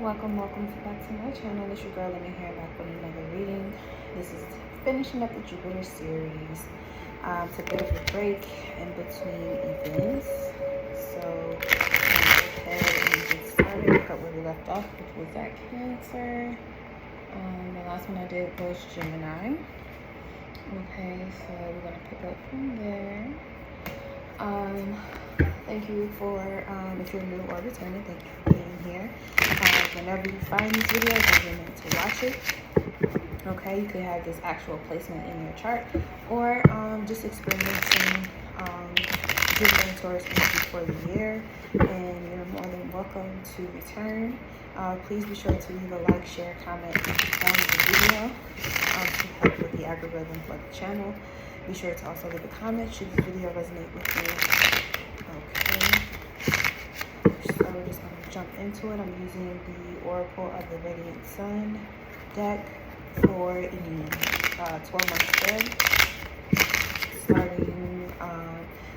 welcome back to my channel. It's your girl Lemmy here, back with another reading. This is finishing up the Jupiter series. Took a bit of a break in between events, so I'm going to go ahead and get started. Pick up where we left off, which was at Cancer. The last one I did was Gemini. Okay, so we're going to pick up from there. Thank you for, if you're new or returning, thank you for being here. Whenever you find these videos, don't remember to watch it. Okay, you could have this actual placement in your chart, or just experiencing Jupiter and Taurus energy for the year, and you're more than welcome to return. Please be sure to leave a like, share, comment on the video to help with the algorithm for the channel. Be sure to also leave a comment should this video resonate with you. Okay, so we're just going to jump into it. I'm using the Oracle of the Radiant Sun deck for the 12-month spread. Starting,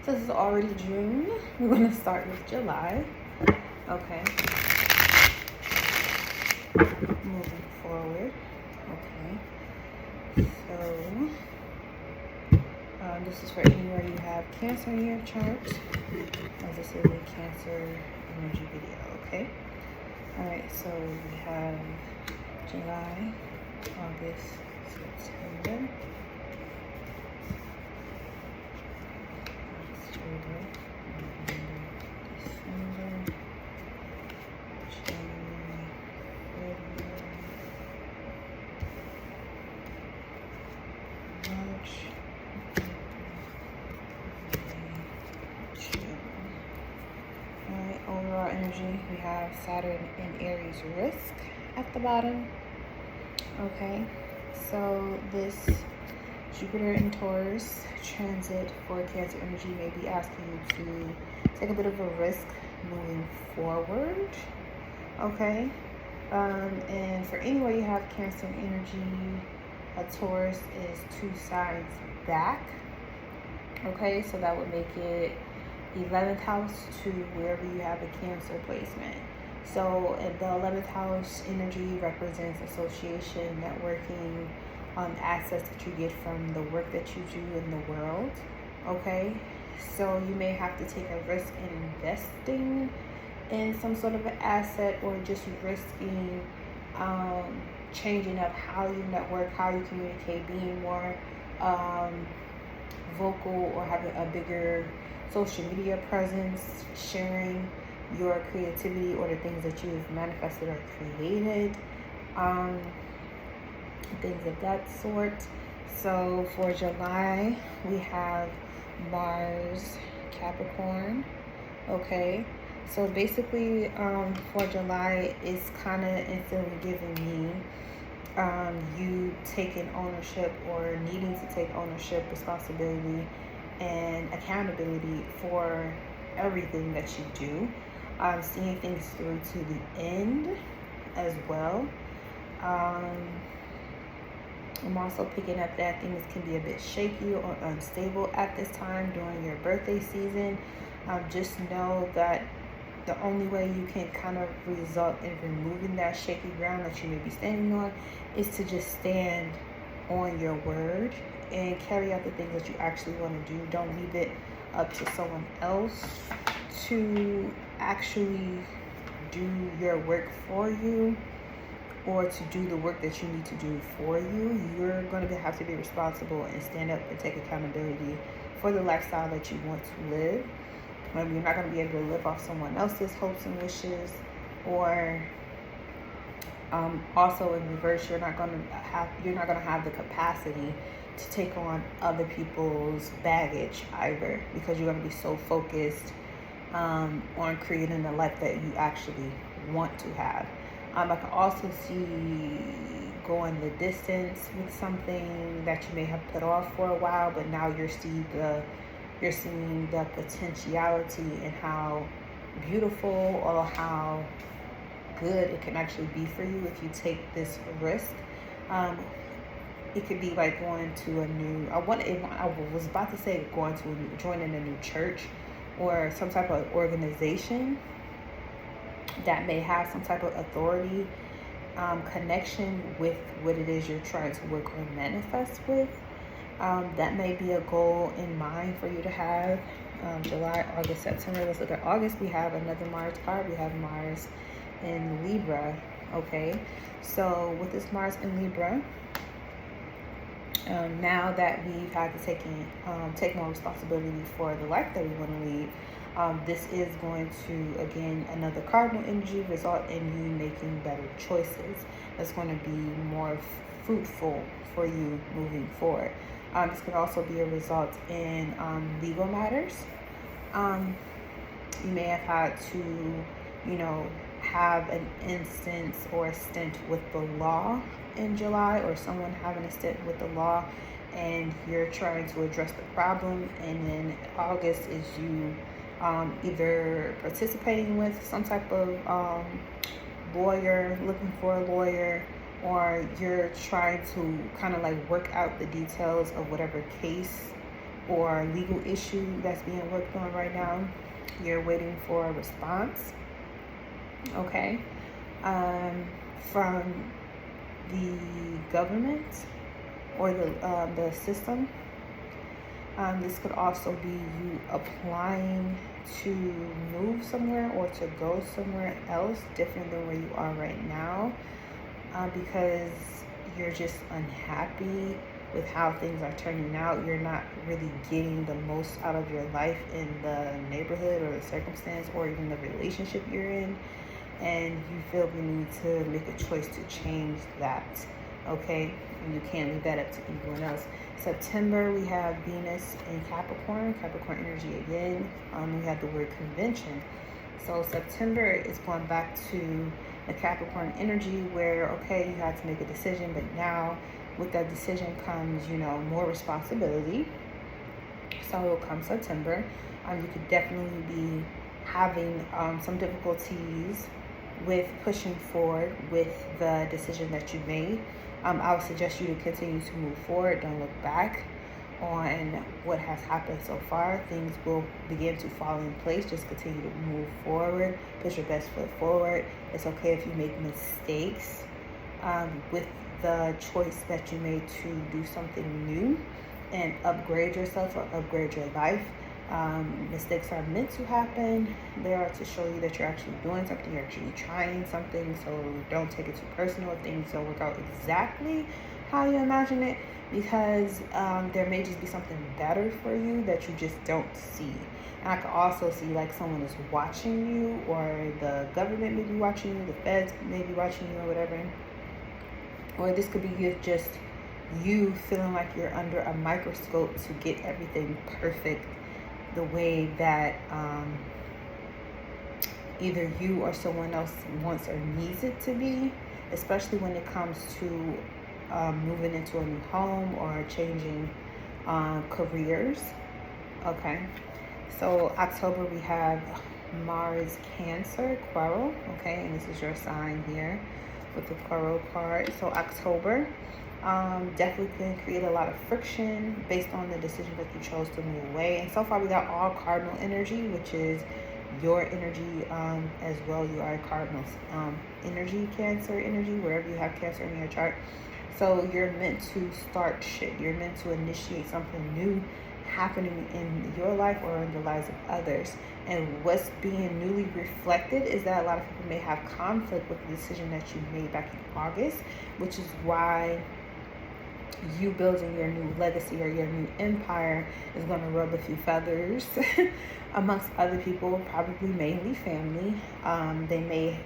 since it's already June, we're going to start with July. Okay, moving forward. Okay, so this is for anywhere you have Cancer in your chart, as this is a Cancer energy video, okay? Alright, so we have July, August, September, October, November, December, January, February, March, overall energy, we have Saturn in Aries risk at the bottom. Okay, so this Jupiter in Taurus transit for Cancer energy may be asking you to take a bit of a risk moving forward. Okay, and for anywhere you have Cancer energy, a Taurus is 2 signs back. Okay, so that would make it 11th house to wherever you have a Cancer placement. So the 11th house energy represents association, networking, assets that you get from the work that you do in the world. Okay, so you may have to take a risk in investing in some sort of an asset, or just risking changing up how you network, how you communicate, being more vocal, or having a bigger social media presence, sharing your creativity or the things that you've manifested or created, things of that sort. So for July, we have Mars, Capricorn. Okay, so basically for July, it's kind of instantly giving me you taking ownership, or needing to take ownership, responsibility, and accountability for everything that you do. Seeing things through to the end as well. I'm also picking up that things can be a bit shaky or unstable at this time during your birthday season. Just know that the only way you can kind of result in removing that shaky ground that you may be standing on is to just stand on your word and carry out the things that you actually want to do. Don't leave it up to someone else to actually do your work for you, or to do the work that you need to do for you. You're going to have to be responsible and stand up and take accountability for the lifestyle that you want to live. You're not going to be able to live off someone else's hopes and wishes, or also in reverse, you're not going to have the capacity to take on other people's baggage either, because you're going to be so focused on creating the life that you actually want to have. I can also see going the distance with something that you may have put off for a while, but now you're seeing the potentiality and how beautiful or how good it can actually be for you if you take this risk. It could be like going to a new, I was about to say joining a new church or some type of organization, that may have some type of authority connection with what it is you're trying to work or manifest with. That may be a goal in mind for you to have. July, August, September. Let's look at August. We have another Mars card. We have Mars in Libra. Okay, so with this Mars in Libra, now that we've had to take more responsibility for the life that we want to lead, this is going to, again, another cardinal energy, result in you making better choices. That's going to be more fruitful for you moving forward. This could also be a result in legal matters. You may have had to, have an instance or a stint with the law in July, or someone having a stint with the law, and you're trying to address the problem. And then August is you either participating with some type of lawyer, looking for a lawyer, or you're trying to kind of like work out the details of whatever case or legal issue that's being worked on right now. You're waiting for a response, okay, from the government or the system. This could also be you applying to move somewhere or to go somewhere else different than where you are right now, because you're just unhappy with how things are turning out. You're not really getting the most out of your life in the neighborhood or the circumstance or even the relationship you're in, and you feel the need to make a choice to change that, okay? And you can't leave that up to anyone else. September, we have Venus in Capricorn energy again. We have the word convention. So September is going back to the Capricorn energy where, okay, you had to make a decision, but now with that decision comes, more responsibility. So come September, you could definitely be having some difficulties with pushing forward with the decision that you made. I would suggest you to continue to move forward. Don't look back on what has happened so far. Things will begin to fall in place. Just continue to move forward. Put your best foot forward. It's okay if you make mistakes with the choice that you made to do something new and upgrade yourself or upgrade your life. Mistakes are meant to happen. They are to show you that you're actually doing something, you're actually trying something. So don't take it too personal if things don't work out exactly how you imagine it, because there may just be something better for you that you just don't see. And I could also see like someone is watching you, or the government may be watching you, the feds may be watching you, or whatever. Or this could be just you feeling like you're under a microscope to get everything perfect the way that either you or someone else wants or needs it to be, especially when it comes to moving into a new home or changing careers. Okay, so October we have Mars Cancer, Quarrel, okay, and this is your sign here with the Quarrel card. So October definitely can create a lot of friction based on the decision that you chose to move away. And so far we got all cardinal energy, which is your energy as well. You are a cardinal energy, Cancer energy, wherever you have Cancer in your chart. So you're meant to start shit. You're meant to initiate something new happening in your life or in the lives of others. And what's being newly reflected is that a lot of people may have conflict with the decision that you made back in August, which is why you building your new legacy or your new empire is going to rub a few feathers amongst other people, probably mainly family. They may,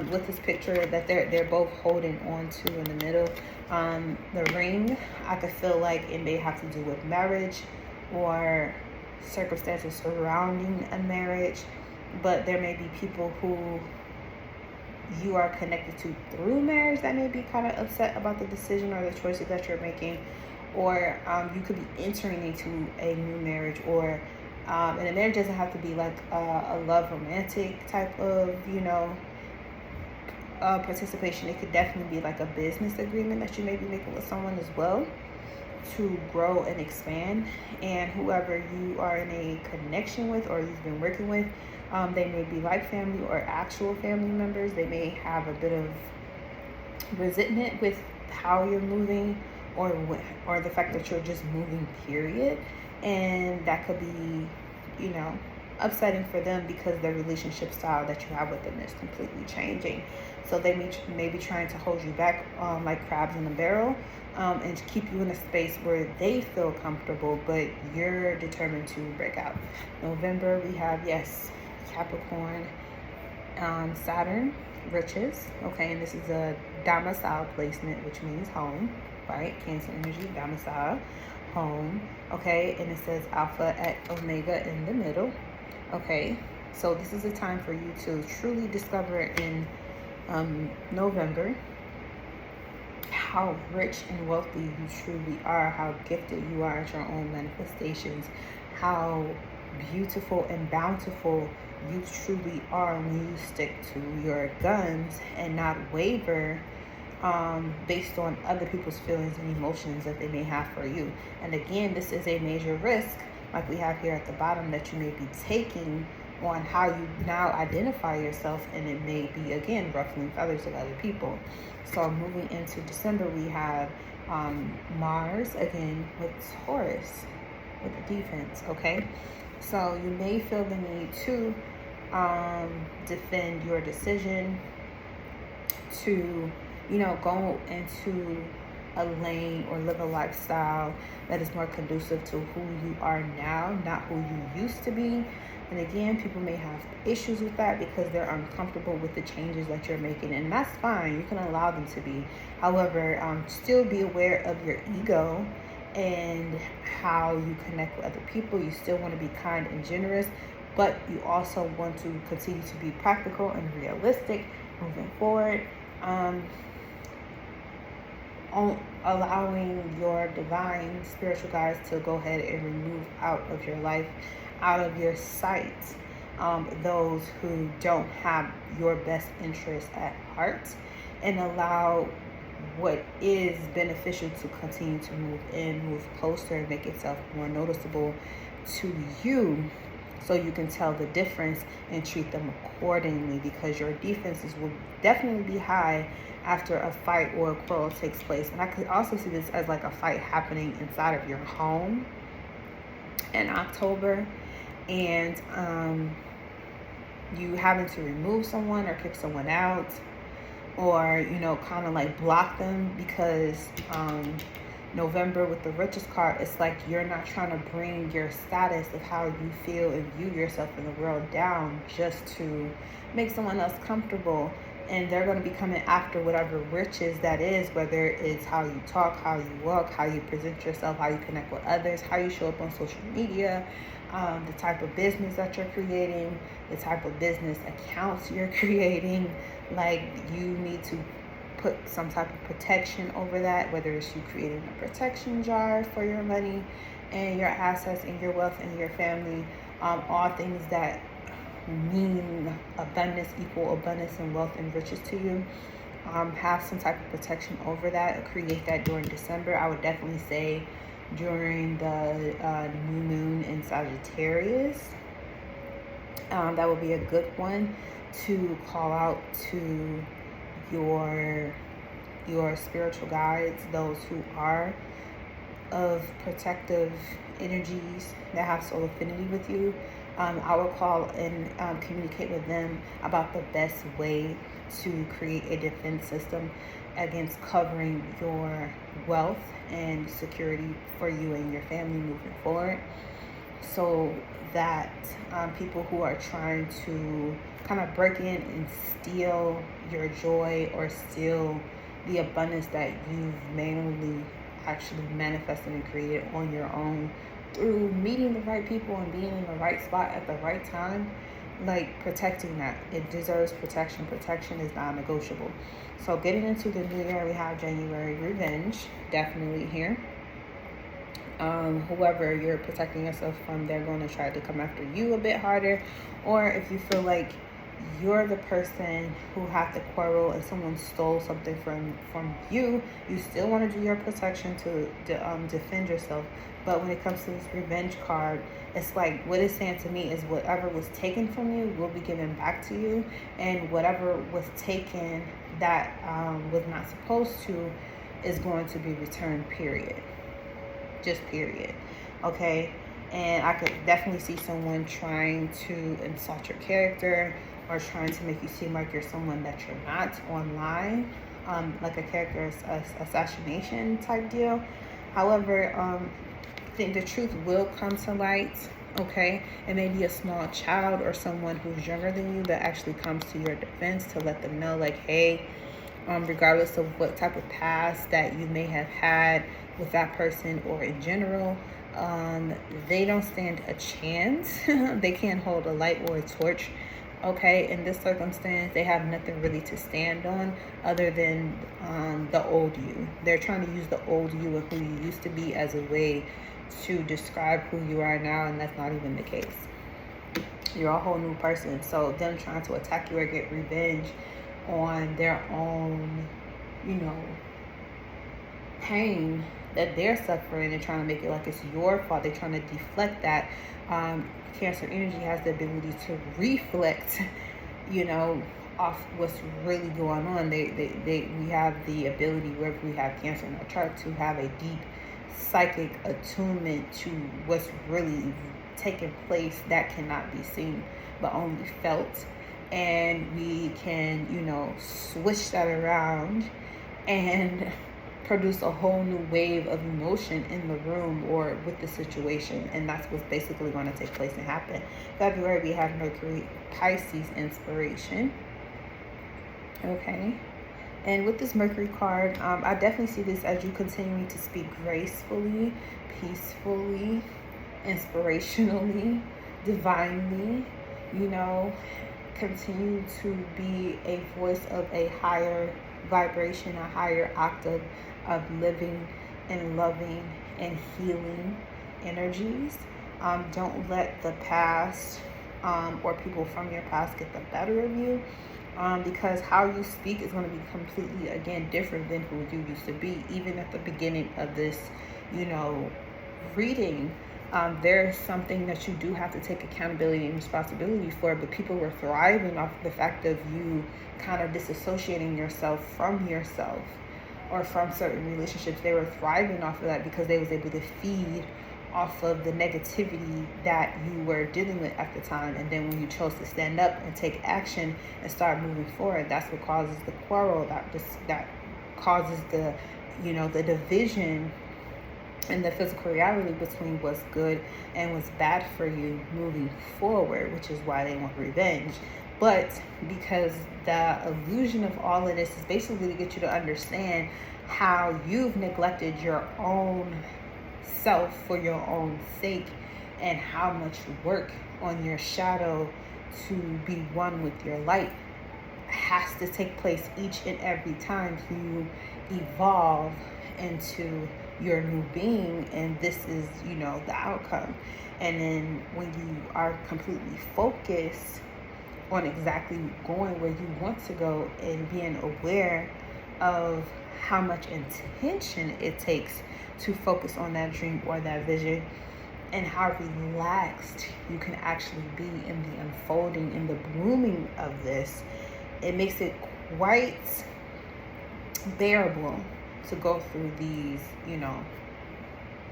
with this picture that they're both holding on to in the middle, the ring, I could feel like it may have to do with marriage or circumstances surrounding a marriage, but there may be people who you are connected to through marriage that may be kind of upset about the decision or the choices that you're making, or you could be entering into a new marriage, or and a marriage doesn't have to be like a love romantic type of participation. It could definitely be like a business agreement that you may be making with someone as well to grow and expand. And whoever you are in a connection with or you've been working with, They may be like family or actual family members. They may have a bit of resentment with how you're moving, or the fact that you're just moving, period. And that could be, you know, upsetting for them because their relationship style that you have with them is completely changing. So they may be trying to hold you back, like crabs in a barrel, and to keep you in a space where they feel comfortable, but you're determined to break out. November, we have, yes, Capricorn, Saturn, riches. Okay, and this is a domicile placement, which means home, right? Cancer energy, domicile, home. Okay, and it says Alpha at Omega in the middle. Okay, so this is a time for you to truly discover in November how rich and wealthy you truly are, how gifted you are at your own manifestations, how beautiful and bountiful you truly are when you stick to your guns and not waver based on other people's feelings and emotions that they may have for you. And again, this is a major risk, like we have here at the bottom, that you may be taking on how you now identify yourself, and it may be, again, ruffling feathers of other people. So moving into December, we have Mars, again, with Taurus, with the defense, okay? So you may feel the need to defend your decision to, you know, go into a lane or live a lifestyle that is more conducive to who you are now, not who you used to be. And again, people may have issues with that because they're uncomfortable with the changes that you're making, and that's fine. You can allow them to be. However, still be aware of your ego and how you connect with other people. You still want to be kind and generous, but you also want to continue to be practical and realistic moving forward. Allowing your divine spiritual guides to go ahead and remove out of your life, out of your sight, those who don't have your best interest at heart, and allow what is beneficial to continue to move closer, and make itself more noticeable to you, so you can tell the difference and treat them accordingly, because your defenses will definitely be high after a fight or a quarrel takes place. And I could also see this as like a fight happening inside of your home in October, and you having to remove someone or kick someone out, or, you know, kind of like block them, because November with the richest card, it's like you're not trying to bring your status of how you feel and view yourself in the world down just to make someone else comfortable. And they're going to be coming after whatever riches that is, whether it's how you talk, how you walk, how you present yourself, how you connect with others, how you show up on social media, the type of business that you're creating, the type of business accounts you're creating. Like, you need to put some type of protection over that, whether it's you creating a protection jar for your money and your assets and your wealth and your family, all things that mean abundance, equal abundance and wealth and riches to you. Have some type of protection over that. Create that during December. I would definitely say during the new moon in Sagittarius. That would be a good one to call out to your spiritual guides, those who are of protective energies that have soul affinity with you. I will call and communicate with them about the best way to create a defense system against covering your wealth and security for you and your family moving forward, so that people who are trying to kind of break in and steal your joy or steal the abundance that you've manually actually manifested and created on your own through meeting the right people and being in the right spot at the right time, like protecting that. It deserves protection. Protection is non-negotiable. So getting into the new year, we have January revenge, definitely here. Whoever you're protecting yourself from, they're going to try to come after you a bit harder. Or if you feel like you're the person who had to quarrel and someone stole something from you. You still want to do your protection to defend yourself. But when it comes to this revenge card, it's like what it's saying to me is whatever was taken from you will be given back to you, and whatever was taken that was not supposed to is going to be returned, period. Just period. Okay? And I could definitely see someone trying to insult your character or trying to make you seem like you're someone that you're not online, like a character assassination type deal. However, I think the truth will come to light, okay? It may be a small child or someone who's younger than you that actually comes to your defense to let them know, like, hey, regardless of what type of past that you may have had with that person or in general, they don't stand a chance. They can't hold a light or a torch. Okay, in this circumstance, they have nothing really to stand on other than the old you. They're trying to use the old you and who you used to be as a way to describe who you are now, and that's not even the case. You're a whole new person. So them trying to attack you or get revenge on their own, you know, pain that they're suffering and trying to make it like it's your fault. They're trying to deflect that. Cancer energy has the ability to reflect, you know, off what's really going on. We have the ability, wherever we have Cancer in our chart, to have a deep psychic attunement to what's really taking place that cannot be seen but only felt. And we can, you know, switch that around and produce a whole new wave of emotion in the room or with the situation. And that's what's basically going to take place and happen. February, we have Mercury, Pisces inspiration. Okay. And with this Mercury card, I definitely see this as you continuing to speak gracefully, peacefully, inspirationally, divinely, you know, continue to be a voice of a higher vibration, a higher octave of living and loving and healing energies. Don't let the past or people from your past get the better of you, because how you speak is going to be completely, again, different than who you used to be. Even at the beginning of this, you know, reading, there's something that you do have to take accountability and responsibility for, but people were thriving off the fact of you kind of disassociating yourself from yourself or from certain relationships. They were thriving off of that because they was able to feed off of the negativity that you were dealing with at the time. And then when you chose to stand up and take action and start moving forward, that's what causes the quarrel, that causes the, you know, the division and the physical reality between what's good and what's bad for you moving forward, which is why they want revenge. But because the illusion of all of this is basically to get you to understand how you've neglected your own self for your own sake, and how much work on your shadow to be one with your light has to take place each and every time you evolve into your new being. And this is, you know, the outcome. And then when you are completely focused on exactly going where you want to go and being aware of how much intention it takes to focus on that dream or that vision, and how relaxed you can actually be in the unfolding, in the blooming of this, it makes it quite bearable to go through these, you know,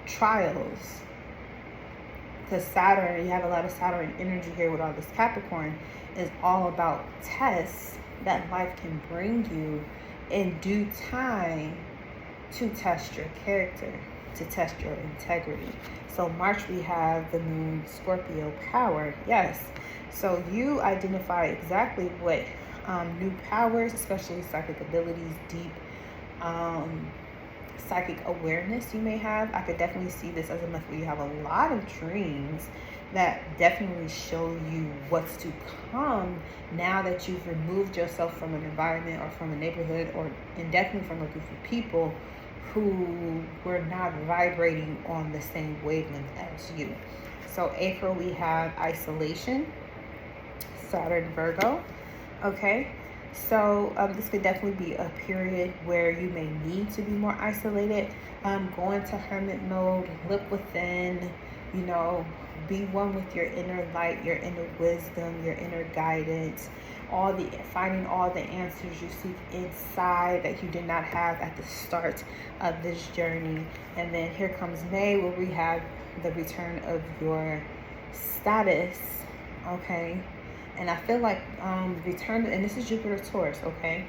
trials. Because Saturn, you have a lot of Saturn energy here with all this Capricorn, is all about tests that life can bring you in due time to test your character, to test your integrity. So March, we have the moon Scorpio power. Yes. So you identify exactly what new powers, especially psychic abilities, deep psychic awareness you may have. I could definitely see this as a month where you have a lot of dreams that definitely show you what's to come now that you've removed yourself from an environment or from a neighborhood, or and definitely from a group of people who were not vibrating on the same wavelength as you. So April, we have isolation, Saturn Virgo. Okay, so this could definitely be a period where you may need to be more isolated. Go into hermit mode, look within, you know, be one with your inner light, your inner wisdom, your inner guidance, finding all the answers you seek inside that you did not have at the start of this journey. And then here comes May, where we have the return of your status. Okay, and I feel like return, and this is Jupiter Taurus. Okay,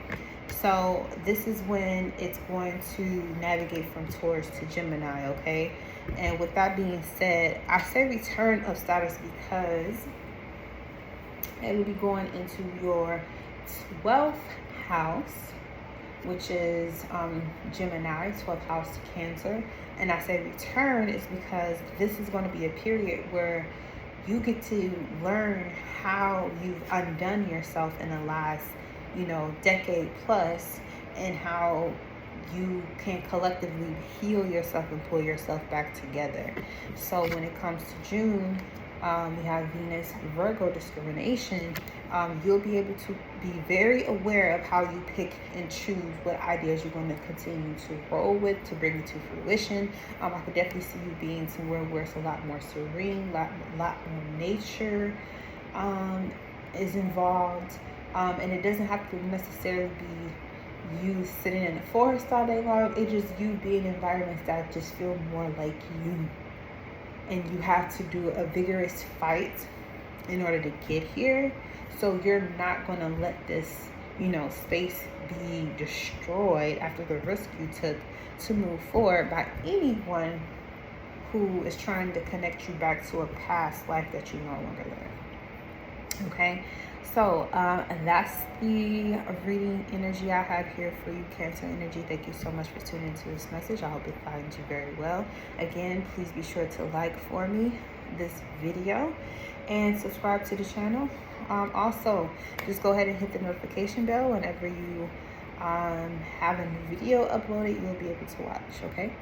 so this is when it's going to navigate from Taurus to Gemini. Okay, and with that being said, I say return of status because it will be going into your 12th house, which is Gemini, 12th house Cancer. And I say return is because this is going to be a period where you get to learn how you've undone yourself in the last, you know, decade plus, and how you can collectively heal yourself and pull yourself back together. So when it comes to June, we have Venus, Virgo discrimination. You'll be able to be very aware of how you pick and choose what ideas you're going to continue to roll with to bring it to fruition. I could definitely see you being somewhere where it's a lot more serene, a lot more nature is involved. And it doesn't have to necessarily be you sitting in the forest all day long. It's just you being in environments that just feel more like you. And you have to do a vigorous fight in order to get here. So you're not going to let this, you know, space be destroyed after the risk you took to move forward by anyone who is trying to connect you back to a past life that you no longer live. Okay, so that's the reading energy I have here for you, Cancer energy. Thank you so much for tuning into this message. I hope it finds you very well. Again, please be sure to like for me this video and subscribe to the channel. Also, just go ahead and hit the notification bell whenever you have a new video uploaded. You'll be able to watch. Okay,